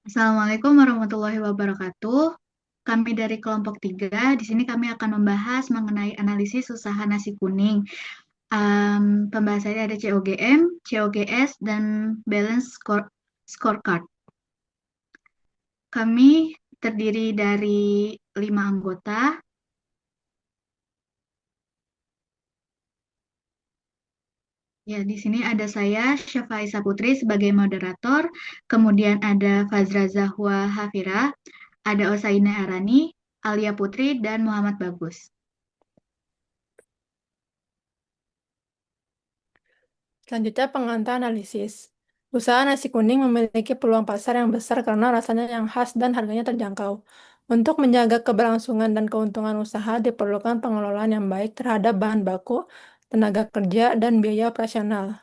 Assalamualaikum warahmatullahi wabarakatuh. Kami dari kelompok 3. Di sini kami akan membahas mengenai analisis usaha nasi kuning. Pembahasannya ada COGM, COGS, dan Balance Scorecard. Kami terdiri dari 5 anggota. Ya, di sini ada saya, Syafa Isa Putri, sebagai moderator. Kemudian ada Fazra Zahwa Hafira, ada Osaine Arani, Alia Putri, dan Muhammad Bagus. Selanjutnya pengantar analisis. Usaha nasi kuning memiliki peluang pasar yang besar karena rasanya yang khas dan harganya terjangkau. Untuk menjaga keberlangsungan dan keuntungan usaha diperlukan pengelolaan yang baik terhadap bahan baku, tenaga kerja, dan biaya operasional.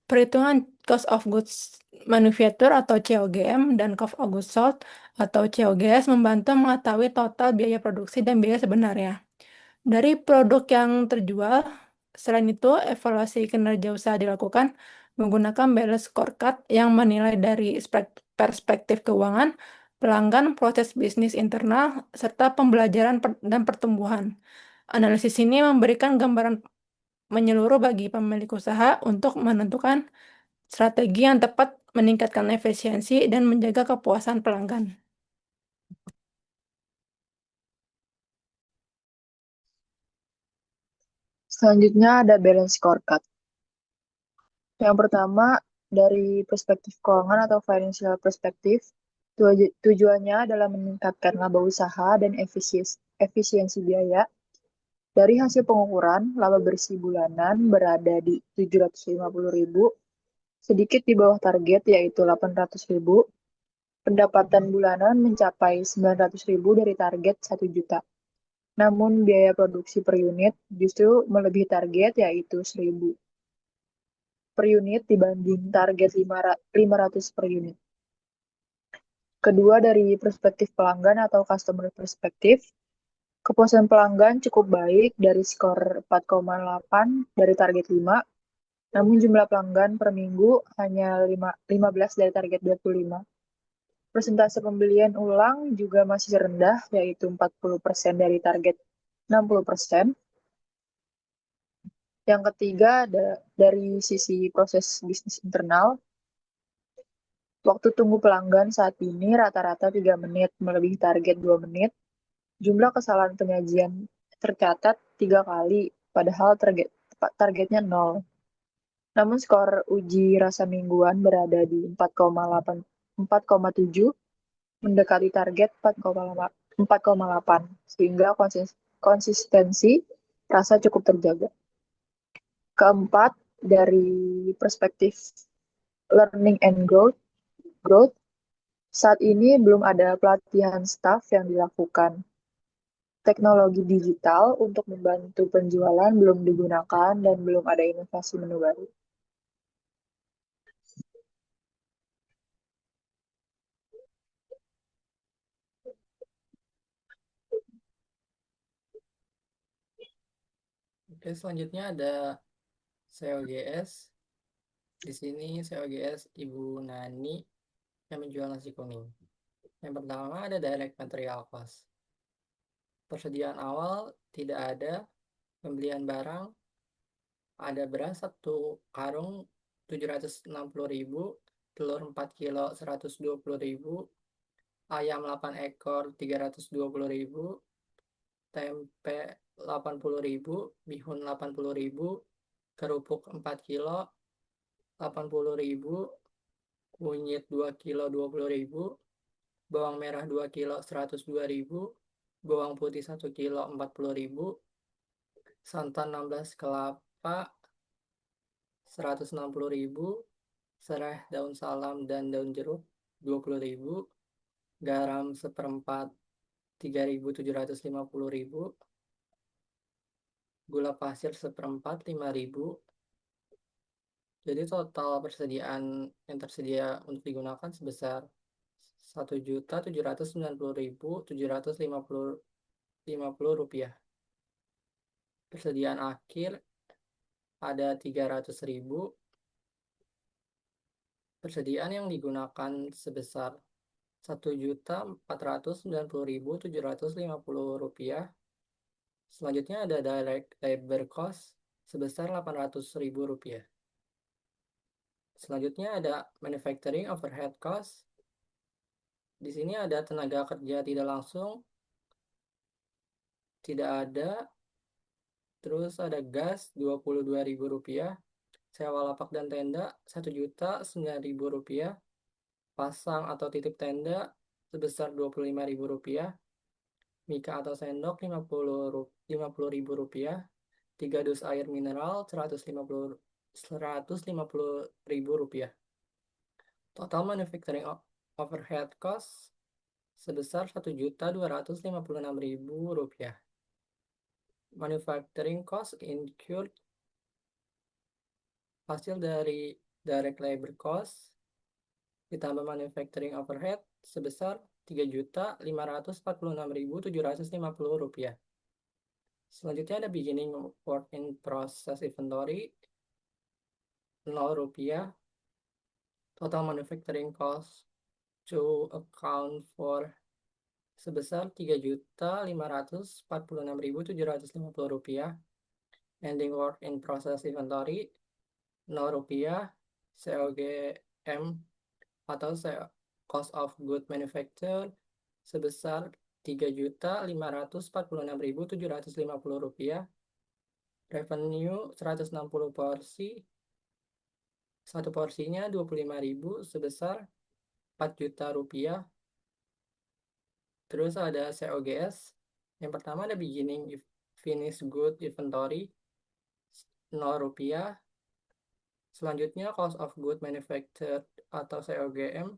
Perhitungan cost of goods manufacture atau COGM dan cost of goods sold atau COGS membantu mengetahui total biaya produksi dan biaya sebenarnya. Dari produk yang terjual, selain itu, evaluasi kinerja usaha dilakukan menggunakan balance scorecard yang menilai dari perspektif keuangan, pelanggan, proses bisnis internal, serta pembelajaran dan pertumbuhan. Analisis ini memberikan gambaran menyeluruh bagi pemilik usaha untuk menentukan strategi yang tepat, meningkatkan efisiensi, dan menjaga kepuasan pelanggan. Selanjutnya ada balance scorecard. Yang pertama, dari perspektif keuangan atau financial perspective, tujuannya adalah meningkatkan laba usaha dan efisiensi biaya. Dari hasil pengukuran, laba bersih bulanan berada di 750.000, sedikit di bawah target yaitu 800.000. Pendapatan bulanan mencapai 900.000 dari target 1 juta. Namun biaya produksi per unit justru melebihi target yaitu 1.000 per unit dibanding target 500 per unit. Kedua, dari perspektif pelanggan atau customer perspektif, kepuasan pelanggan cukup baik dari skor 4,8 dari target 5, namun jumlah pelanggan per minggu hanya 15 dari target 25. Persentase pembelian ulang juga masih rendah, yaitu 40% dari target 60%. Yang ketiga, dari sisi proses bisnis internal, waktu tunggu pelanggan saat ini rata-rata 3 menit, melebihi target 2 menit. Jumlah kesalahan penyajian tercatat 3 kali, padahal targetnya 0. Namun skor uji rasa mingguan berada di 4,7, mendekati target 4,8, sehingga konsistensi rasa cukup terjaga. Keempat, dari perspektif learning and growth, saat ini belum ada pelatihan staff yang dilakukan. Teknologi digital untuk membantu penjualan belum digunakan dan belum ada inovasi menu baru. Oke, selanjutnya ada COGS. Di sini COGS Ibu Nani yang menjual nasi kuning. Yang pertama ada direct material cost. Persediaan awal tidak ada, pembelian barang ada beras 1 karung 760.000, telur 4 kilo 120.000, ayam 8 ekor 320.000, tempe 80.000, bihun 80.000, kerupuk 4 kilo 80.000, kunyit 2 kilo 20.000, bawang merah 2 kilo 102.000, bawang putih 1 kilo 40.000, santan 16 kelapa 160.000, serai daun salam dan daun jeruk 20.000, garam seperempat 3.750.000, gula pasir seperempat 5.000. Jadi total persediaan yang tersedia untuk digunakan sebesar 1.799.750 rupiah. Persediaan akhir ada 300.000. Persediaan yang digunakan sebesar Rp1.490.750. Selanjutnya ada direct labor cost sebesar Rp800.000. Selanjutnya ada manufacturing overhead cost. Di sini ada tenaga kerja tidak langsung, tidak ada. Terus ada gas Rp22.000, sewa lapak dan tenda Rp1.009.000, pasang atau titip tenda sebesar Rp25.000, mika atau sendok Rp50.000, 3 dus air mineral Rp150.000. Total manufacturing overhead cost sebesar Rp1.256.000. Manufacturing cost incurred hasil dari direct labor cost ditambah manufacturing overhead sebesar Rp3.546.750. Selanjutnya ada beginning work in process inventory Rp0. Total manufacturing cost to account for sebesar Rp3.546.750. Ending work in process inventory Rp0. COGM atau cost of good manufacture sebesar Rp3.546.750. Revenue 160 porsi. Satu porsinya 25.000 sebesar Rp4 juta. Terus ada COGS. Yang pertama ada beginning finished good inventory Rp0. Selanjutnya cost of good manufactured atau COGM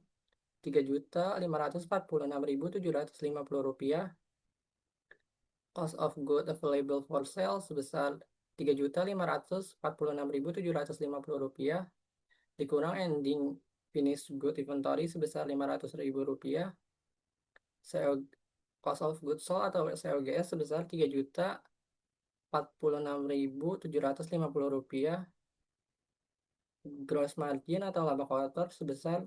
Rp3.546.750. Cost of good available for sale sebesar Rp3.546.750. Dikurang ending finished good inventory sebesar Rp500.000. Cost of goods sold atau COGS sebesar Rp3.046.750. Gross margin atau laba kotor sebesar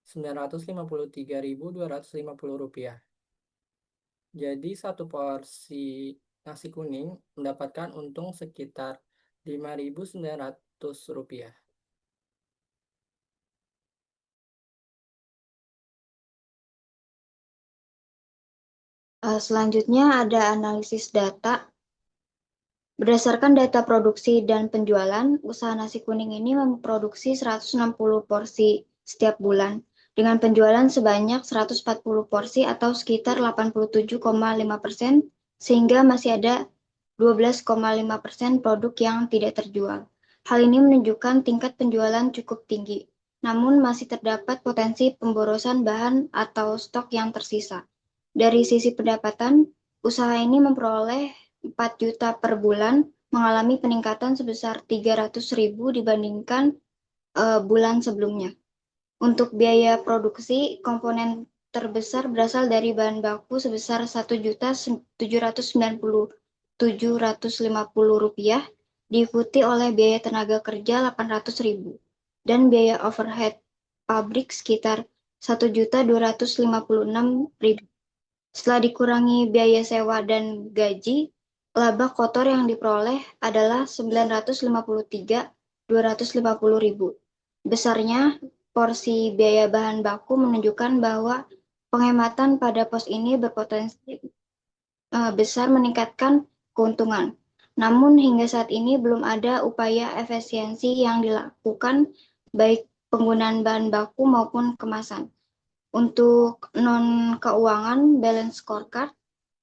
Rp953.250. Jadi satu porsi nasi kuning mendapatkan untung sekitar Rp5.900. Selanjutnya ada analisis data. Berdasarkan data produksi dan penjualan, usaha nasi kuning ini memproduksi 160 porsi setiap bulan, dengan penjualan sebanyak 140 porsi atau sekitar 87,5%, sehingga masih ada 12,5% produk yang tidak terjual. Hal ini menunjukkan tingkat penjualan cukup tinggi, namun masih terdapat potensi pemborosan bahan atau stok yang tersisa. Dari sisi pendapatan, usaha ini memperoleh 4 juta per bulan, mengalami peningkatan sebesar 300.000 dibandingkan bulan sebelumnya. Untuk biaya produksi, komponen terbesar berasal dari bahan baku sebesar Rp1.790.750, diikuti oleh biaya tenaga kerja 800.000 dan biaya overhead pabrik sekitar Rp1.256.000. Setelah dikurangi biaya sewa dan gaji, laba kotor yang diperoleh adalah Rp953.250.000. Besarnya porsi biaya bahan baku menunjukkan bahwa penghematan pada pos ini berpotensi besar meningkatkan keuntungan. Namun hingga saat ini belum ada upaya efisiensi yang dilakukan baik penggunaan bahan baku maupun kemasan. Untuk non-keuangan balance scorecard,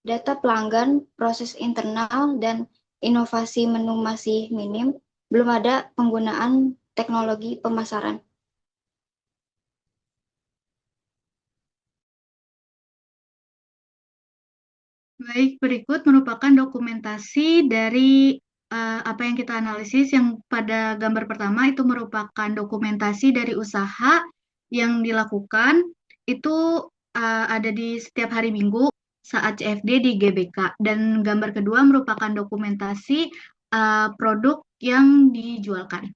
data pelanggan, proses internal, dan inovasi menu masih minim, belum ada penggunaan teknologi pemasaran. Baik, berikut merupakan dokumentasi dari apa yang kita analisis. Yang pada gambar pertama itu merupakan dokumentasi dari usaha yang dilakukan. Itu ada di setiap hari Minggu saat CFD di GBK. Dan gambar kedua merupakan dokumentasi produk yang dijualkan.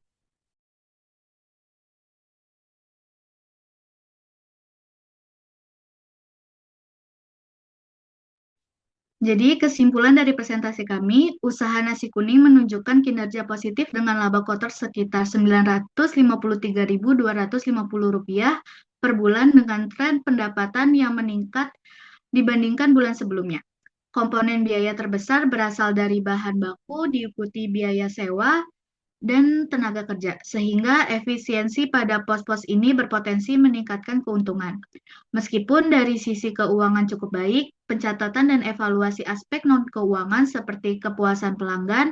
Jadi kesimpulan dari presentasi kami, usaha nasi kuning menunjukkan kinerja positif dengan laba kotor sekitar Rp953.250 per bulan dengan tren pendapatan yang meningkat dibandingkan bulan sebelumnya. Komponen biaya terbesar berasal dari bahan baku, diikuti biaya sewa, dan tenaga kerja, sehingga efisiensi pada pos-pos ini berpotensi meningkatkan keuntungan. Meskipun dari sisi keuangan cukup baik, pencatatan dan evaluasi aspek non-keuangan seperti kepuasan pelanggan,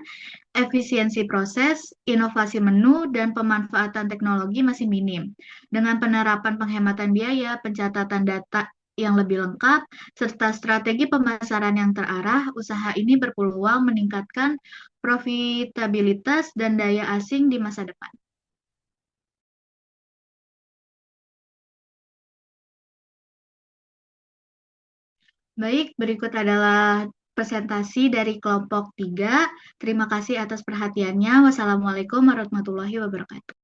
efisiensi proses, inovasi menu, dan pemanfaatan teknologi masih minim. Dengan penerapan penghematan biaya, pencatatan data yang lebih lengkap, serta strategi pemasaran yang terarah, usaha ini berpeluang meningkatkan profitabilitas dan daya asing di masa depan. Baik, berikut adalah presentasi dari kelompok 3. Terima kasih atas perhatiannya. Wassalamualaikum warahmatullahi wabarakatuh.